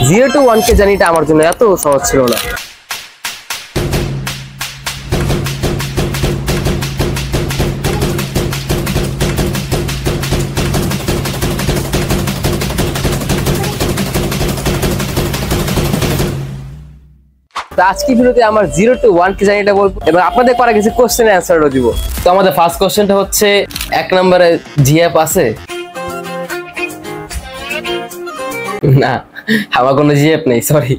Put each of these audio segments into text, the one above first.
0 to 1 কে জার্নিটা আমার জন্য এত সহজ ছিল না। আজকে ভিডিওতে আমার 0 to 1 কে জার্নিটা বলবো এবং আপনাদের করা কিছু কোশ্চেনের অ্যান্সারও দিব। তো আমাদের ফার্স্ট কোশ্চেনটা হচ্ছে 1 নম্বরে জিএফ আছে? না, আমার কোনো জিএফ নেই, সরি।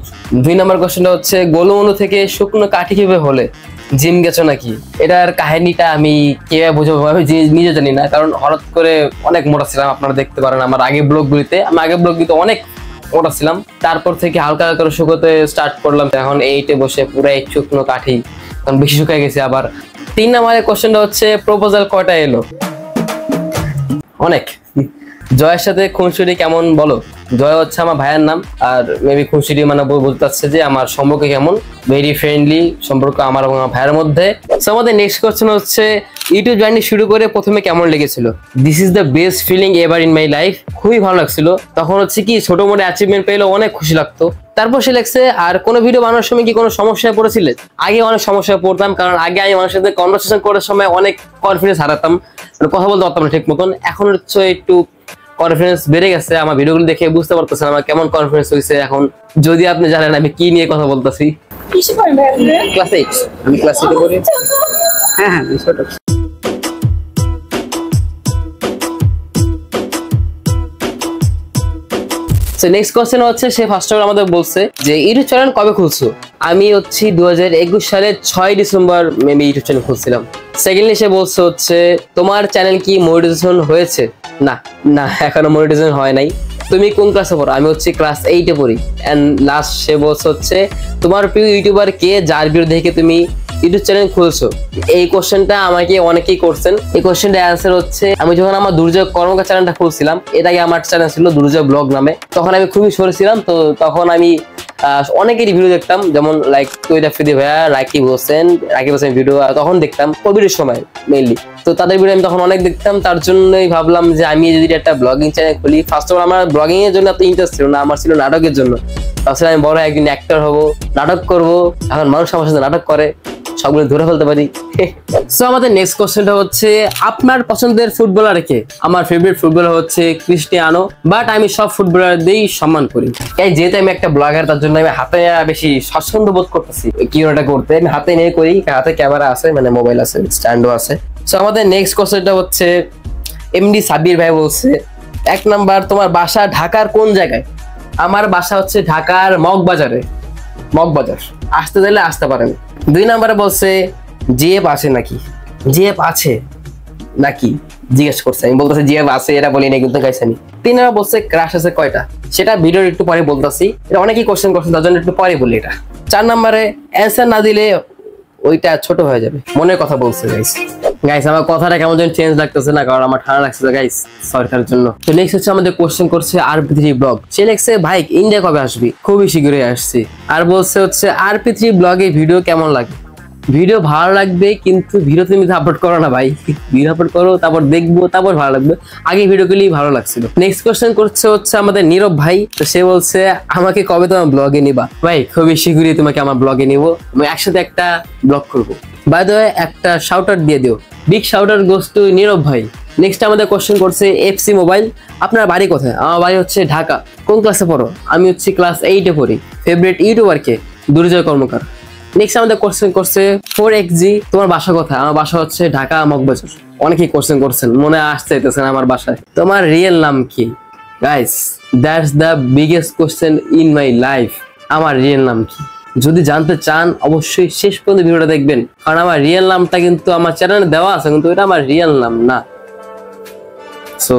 2 নম্বর কোশ্চেনটা হচ্ছে গোলমনু থেকে শুকনো কাঠি কিভাবে হলে? জিম গেছো নাকি? এটার কাহিনীটা আমি কিভাবে বুঝবো আমি নিজে জানি না, কারণ হঠাৎ করে অনেক মোটা ছিলাম। আপনারা দেখতে পারেন আমার আগের ব্লগগুলিতে, অনেক মোটা ছিলাম। তারপর থেকে হালকা হালকা শুকোতে স্টার্ট করলাম। এখন 8-এ বসে পুরো এক শুকনো কাঠি, কারণ বেশি শুকিয়ে গেছে। আবার 3 নম্বরের কোশ্চেনটা হচ্ছে প্রপোজাল কয়টা এলো? অনেক। জয়ের সাথে খুনসুটি কেমন বলো? জয় হচ্ছে আমার ভাইয়ের নাম, আর মেবি খুনসুটি মানে বলতে চাচ্ছে যে আমার সম্পর্ক কেমন, ভেরি ফ্রেন্ডলি সম্পর্ক আমার এবং আমার ভাইয়ের মধ্যে। সো আমাদের নেক্সট কোশ্চেন হচ্ছে ইউটিউব জার্নি শুরু করে প্রথমে কেমন লেগেছিল? This is the best feeling ever in my life. খুবই ভালো লাগছিল। তখন হচ্ছে কি ছোট মোটো অ্যাচিভমেন্ট পেলে অনেক খুশি লাগতো। তারপর সে লেগছে আর কোনো ভিডিও বানানোর সময় কি কোনো সমস্যায় পড়েছিলে? আগে অনেক সমস্যায় পড়তাম, কারণ আগে আমি মানুষের সাথে কনভারসেশন করার সময় অনেক কনফিডেন্স হারাতাম, কথা বলতে পারতাম না ঠিক মতন। এখন হচ্ছে একটু কনফিডেন্স বেড়ে গেছে। আমার ভিডিওগুলো দেখে বুঝতে পারতেছেন আমার কেমন কনফিডেন্স হয়েছে এখন। যদি আপনি জানেন আমি কি নিয়ে কথা বলতেছি। ক্লাস 8, আমি ক্লাস 8 এ পড়ি। হ্যাঁ, ছোট। নেক্সট কোশ্চেন হচ্ছে সে ফার্স্ট অফ অল আমাদের বলছে যে ইউটিউব চ্যানেল কবে খুলছো? আমি হচ্ছে 2021 সালের 6 ডিসেম্বর মেবি ইউটিউব চ্যানেল খুলছিলাম। সেকেন্ডলি সে বলছে হচ্ছে তোমার চ্যানেল কি মনিটাইজেশন হয়েছে? না, এখনো মনিটাইজেশন হয় নাই। তুমি কোন ক্লাসে পড়ো? আমি হচ্ছে ক্লাস 8-এ পড়ি। এন্ড লাস্ট সে বলছে হচ্ছে তোমার প্রিয় ইউটিউবার কে, যার ভিডিও দেখে তুমি ইউটিউব চ্যানেল খুলছো? এই কোশ্চেনটা আমাকে অনেকেই করছেন। এই কোশ্চেনটা অ্যান্সার হচ্ছে আমি যখন আমার দুর্যোগ কর্মকার চ্যানেলটা খুলছিলাম, এর আগে আমার চ্যানেল ছিল দুর্যোগ ব্লগ নামে। তখন আমি খুবই সরে ছিলাম। তো তখন আমি অনেকেরই ভিডিও দেখতাম, যেমন লাইক তৈরি ভাইয়া, রাকিব হোসেন ভিডিও তখন দেখতাম কোভিডের সময় মেইনলি। তো তাদের ভিডিও আমি তখন অনেক দেখতাম। তার জন্যই ভাবলাম যে আমি যদি একটা ব্লগিং চ্যানেল খুলি। ফার্স্ট অফ অল আমার ব্লগিং এর জন্য এত ইন্টারেস্ট ছিল না, আমার ছিল নাটকের জন্য। তাছাড়া আমি বড় একদিন অ্যাক্টর হব, নাটক করব। এখন মানুষ আমার সাথে নাটক করে, সবগুলো ধরে ফেলতে পারি। সো আমাদের নেক্সট কোশ্চেনটা হচ্ছে আপনার পছন্দের ফুটবলার কে? আমার ফেভারিট ফুটবলার হচ্ছে ক্রিস্টিয়ানো, বাট আমি সব ফুটবলারদেরই সম্মান করি। যেহেতু আমি একটা ব্লগার, তার জন্য আমি হাতে বেশি স্বাচ্ছন্দ্য বোধ করতেছি কি ওটা করতে। আমি হাতে নিয়ে করি, হাতে ক্যামেরা আছে, মানে মোবাইল আছে, স্ট্যান্ডও আছে। সো আমাদের নেক্সট কোশ্চেনটা হচ্ছে এমডি সাব্বির ভাই বলছে 1 নাম্বার তোমার বাসা ঢাকার কোন জায়গায়? আমার বাসা হচ্ছে ঢাকার মগবাজার আসতে চাইলে আসতে পারেন। 2 নম্বরে বলছে জিএফ আছে নাকি? জিএফ আছে নাকি জিজ্ঞেস করছে। আমি বলতেছি জিএফ আছে, এটা বলি না কিন্তু গাইছে আমি। 3 নম্বর বলছে ক্রাশ আছে কয়টা? সেটা ভিডিওর একটু পরে বলতেছি, এটা অনেকেই কোশ্চেন করছেন, তার জন্য একটু পরে বলি এটা। 4 নম্বরে অ্যান্সার না দিলে ওইটা ছোট হয়ে যাবে, মনের কথা বলছে গাইস। আমার কথাটা কেমন যেন চেঞ্জ লাগতেছে না, কারণ আমার ঠান্ডা লাগছে গাইস, সরকারের জন্য। তো নেক্সট হচ্ছে আমাদের কোশ্চেন করছে RP3 ব্লগ। সে লিখছে ভাই ইন্ডিয়া কবে আসবি? খুবই শীঘ্রই আসছি। আর বলছে হচ্ছে RP3 ব্লগে ভিডিও কেমন লাগে? ভিডিও ভালো লাগবে, কিন্তু ভিডিও তুমি আপলোড করো না ভাই। ভিডিও আপলোড করো, তারপর দেখবো, তারপর ভালো লাগবে। আগে ভিডিও গুলি ভালো লাগছিল। নেক্সট কোশ্চেন করছে হচ্ছে আমাদের নীরব ভাই। তো সে বলছে আমাকে কবে তোমার ব্লগে নিবা? ভাই খুবই শীঘ্রই তোমাকে আমার ব্লগে নিবো, আমি একসাথে একটা ব্লগ করবো। বাই দ্য ওয়ে একটা শাউট আউট দিয়ে দিও, big shout out goes to Nirab ভাই। নেক্সট আমাদের কোশ্চেন করছে FC মোবাইল, আপনার বাড়ি কোথায়? আমার বাড়ি হচ্ছে ঢাকা। কোন ক্লাসে পড়ো? আমি হচ্ছে ক্লাস 8-এ পড়ি। ফেভারিট ইউটিউবার কে? দুর্জয় কর্মকার। নেক্সট আমাদের কোশ্চেন করছে 4XG, তোমার বাসা কোথায়? আমার বাসা হচ্ছে ঢাকা মগবাজার। অনেকেই কোশ্চেন করছেন, মনে আসতে চাইতেছেন আমার বাসায়। তোমার রিয়েল নাম কি? Guys that's the biggest question in my life. আমার রিয়েল নাম কি? যদি জানতে চান অবশ্যই শেষ পর্যন্ত ভিডিওটা দেখবেন, কারণ আমার রিয়েল নামটা কিন্তু আমার চ্যানেলে দেওয়া আছে, কিন্তু এটা আমার রিয়েল নাম না। সো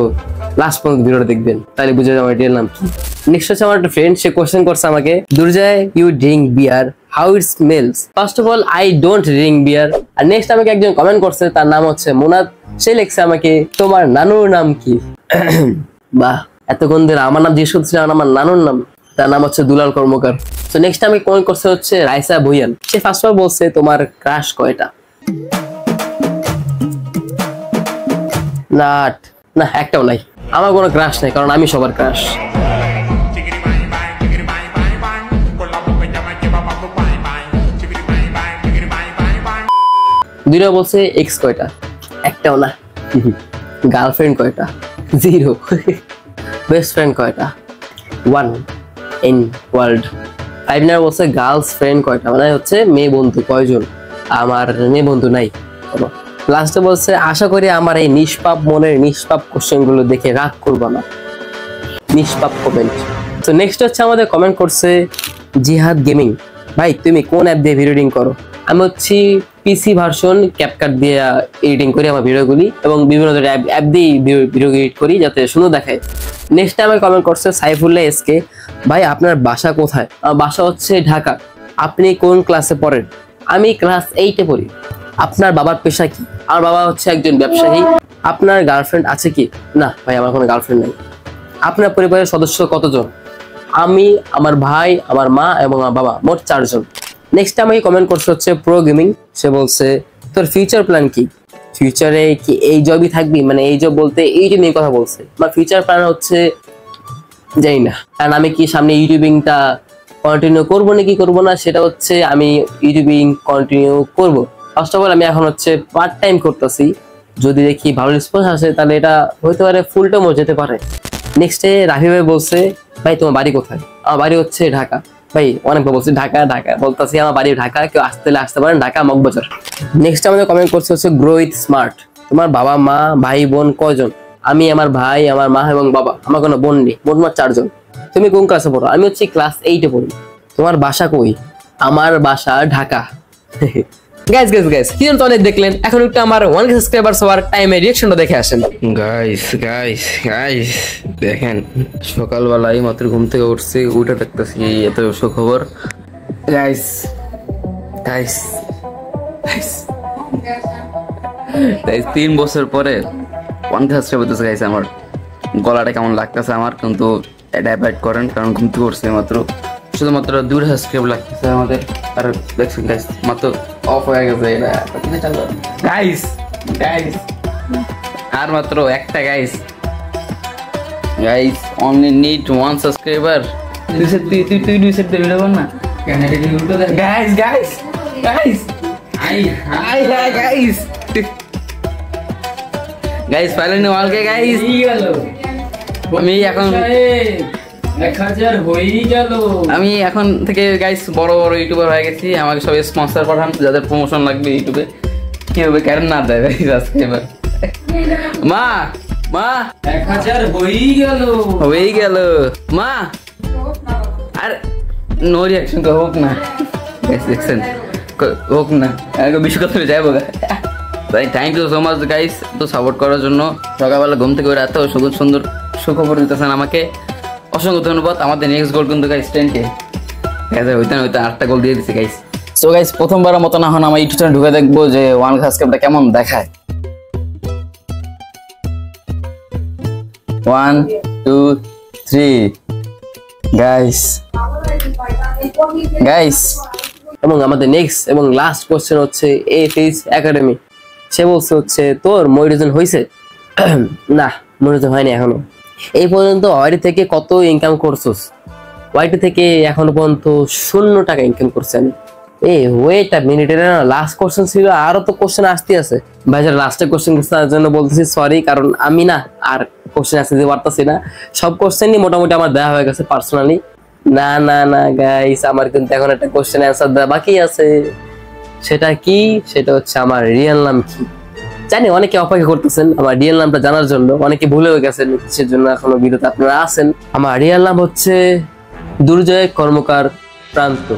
লাস্ট পর্যন্ত ভিডিওটা দেখবেন, তাহলে বুঝে যাবে আমার রিয়েল নাম কি। নেক্সট হচ্ছে আমার একটা ফ্রেন্ড, সে কোশ্চেন করছে আমাকে Durjoy you drink beer, how it smells? First of all I don't drink beer. আর নেক্সট আমাকে একজন কমেন্ট করছে, তার নাম হচ্ছে মুনাদ। সে লিখছে আমাকে তোমার নানুর নাম কি? বাহ, এতক্ষণ ধরে আমার নাম জিজ্ঞেস করতেছিলাম, আমার নানুর নাম, তার নাম হচ্ছে দুলাল কর্মকার। তো নেক্সট আমি কমেন্ট করছে হচ্ছে রাইসা ভুইয়ান। সে ফার্স্ট অফ অল বলছে তোমার ক্রাশ কয়টা? না, একটাও নাই। আমার কোনো ক্রাশ নাই, কারণ আমি সবার ক্রাশ। 2 বলছে এক্স কয়টা, একটাও না। গার্লফ্রেন্ড কয়টা, 0। বেস্ট ফ্রেন্ড কয়টা, 1 ইন ওয়ার্ল্ড। 5 নাম্বার বলছে গার্লস ফ্রেন্ড কয়টা, মানে হচ্ছে মেয়ে বন্ধু কয়জন, আমার মেয়ে বন্ধু নাই কোনো। লাস্টে বলছে আশা করি আমার এই নিষ্পাপ মনের নিষ্পাপ কোশ্চেন গুলো দেখে রাগ করবো না, নিষ্পাপ কমেন্ট। তো নেক্সট হচ্ছে আমাদের কমেন্ট করছে জিহাদ গেমিং। ভাই তুমি কোন অ্যাপ দিয়ে ভিডিও এডিটিং করো? আমি হচ্ছি পিসি ভার্সন ক্যাপকাট দিয়ে এডিটিং করি আমার ভিডিওগুলি, এবং বিভিন্ন ধরনের অ্যাপ দিয়ে ভিডিও এডিট করি যাতে সুন্দর দেখায়। নেক্সট টাইমে কমেন্ট করছে সাইফুল্লাহ এসকে। ভাই আপনার বাসা কোথায়? আমার বাসা হচ্ছে ঢাকা। আপনি কোন ক্লাসে পড়েন? আমি ক্লাস 8-এ পড়ি। আপনার বাবার পেশা কি? আমার বাবা হচ্ছে একজন ব্যবসায়ী। আপনার গার্লফ্রেন্ড আছে কি? না ভাই, আমার কোনো গার্লফ্রেন্ড নেই। আপনার পরিবারের সদস্য কতজন? আমি, আমার ভাই, আমার মা এবং আমার বাবা, মোট 4 জন। নেক্সট আমাকে কমেন্ট করছে হচ্ছে প্রো গেমিং। সে বলছে তোর ফিউচার প্ল্যান কি? ফিউচারে কি এই জবই থাকবি? মানে এই জব বলতে এইটা নিয়ে কথা বলছে। আমার ফিউচার প্ল্যান হচ্ছে জানি না, কারণ আমি কি সামনে ইউটিউবিংটা কন্টিনিউ করবো নাকি করবো না, সেটা হচ্ছে আমি ইউটিউবিং কন্টিনিউ করবো। ফার্স্ট অফ অল আমি এখন হচ্ছে পার্ট টাইম করতেছি, যদি দেখি ভালো রেসপন্স আসে তাহলে এটা হতে পারে ফুল টাইমও যেতে পারে। নেক্সটে রাফি ভাই বলছে ভাই তোমার বাড়ি কোথায়? আমার বাড়ি হচ্ছে ঢাকা। ভাই অনেকবার বলছি ঢাকা ঢাকা, বলতেছি আমার বাড়ি ঢাকা, কেউ আসতে পারেন ঢাকা মগবাজার। নেক্সট আমাদের কমেন্ট করছে হচ্ছে গ্রো উইথ স্মার্ট। তোমার বাবা মা ভাই বোন কয়জন? আমি, আমার ভাই, আমার মা এবং বাবা, আমার কোনো বোন নেই, মোট 4 জন। তুমি কোন ক্লাসে পড়ো? আমি হচ্ছে ক্লাস 8-এ পড়ি। তোমার বাসা কই? আমার বাসা ঢাকা। গাইস গাইস গাইস কি তো অনেক দেখলেন, এখন একটু আমার 1K সাবস্ক্রাইবার্স হওয়ার টাইমে রিঅ্যাকশনটা দেখে আসেন। গাইস গাইস গাইস দেখেন, সকালবেলায় মাত্র ঘুম থেকে উঠছি, উঠে দেখতেছি এত সুখবর। গাইস গাইস গাইস গাইস 3 বছর পরে 1K সাবস্ক্রাইব হতেছে। গাইস আমার গলাটা কেমন লাগতেছে আমার, কিন্তু এটা অ্যাভয়েড করেন কারণ ঘুম থেকে উঠছে মাত্র, শুধুমাত্র 2 সাবস্ক্রাইব লাগতেছে আমাদের। আর দেখছেন গাইস মাত্র অফ হয়ে গেছে এটা। গাইস গাইস আর মাত্র একটা guys, guys only need 1 subscriber. তুই 2 সেট ভিডিও কর না guys guys guys hi hi guys guys finally 1K guys আমি এখন 1000 হয়েই গেল। আমি এখন থেকে গাইস বড় বড় ইউটিউবার হয়ে গেছি। আমাকে সবাই স্পন্সর পাঠান, যাদের প্রমোশন লাগবে ইউটিউবে। কি হবে কারণ না দেয় গাইস সাবস্ক্রাইবার। মা মা 1000 হয়েই গেল মা। আর নো রিঅ্যাকশন তো হোক না গাইস, দেখছেন হোক না, আগে বেশি কথা যাইবো। তাই thank you so much guys তো সাপোর্ট করার জন্য। সকালবেলা ঘুম থেকে এত সুন্দর সুখবর দিতেছেন আমাকে, অসংখ্য ধন্যবাদ। আমাদের নেক্সট গোল কিন্তু গাইস 10K। হইতে 8টা গোল দিয়ে দিছি গাইস। সো গাইস প্রথমবারের মতো না হন আমার ইউটিউব চ্যানেল ঢুকে দেখবো যে 1K সাবস্ক্রাইবটা কেমন দেখায়। 1 2 3 গাইস গাইস। এবং আমাদের নেক্সট এবং লাস্ট কোশ্চেন হচ্ছে এ ফেস একাডেমি। সে বলছে হচ্ছে তোর মনিটাইজেশন হয়েছে? না, মনিটাইজেশন হয়নি এখনো। এই পর্যন্ত ওয়াইটি থেকে কত ইনকাম করছস? ওয়াইটি থেকে এখনো পর্যন্ত 0 টাকা ইনকাম করছি আমি। ওয়েট আ মিনিট, এটা লাস্ট কোশ্চেন ছিল, আরো তো কোশ্চেন আসতে আছে। ভাই যারা লাস্টে কোশ্চেন করছে তার জন্য বলতেছি সরি, কারণ আমি না আর কোশ্চেন আসতে দিতে পারতেছি না। সব কোশ্চেনই মোটামুটি আমার দেওয়া হয়ে গেছে পার্সোনালি। না না না গাইস, আমার কিন্তু এখন একটা কোশ্চেন অ্যান্সার দেওয়া বাকি আছে। সেটা কি? সেটা হচ্ছে আমার রিয়েল নাম কি। জানি অনেকে অপেক্ষা করতেছেন আমার রিয়েল নামটা জানার জন্য, অনেকে ভুলেও গেছেন, সেজন্য এখনো ভিডিওতে আপনারা আছেন। আমার রিয়েল নাম হচ্ছে দুর্জয় কর্মকার প্রান্ত।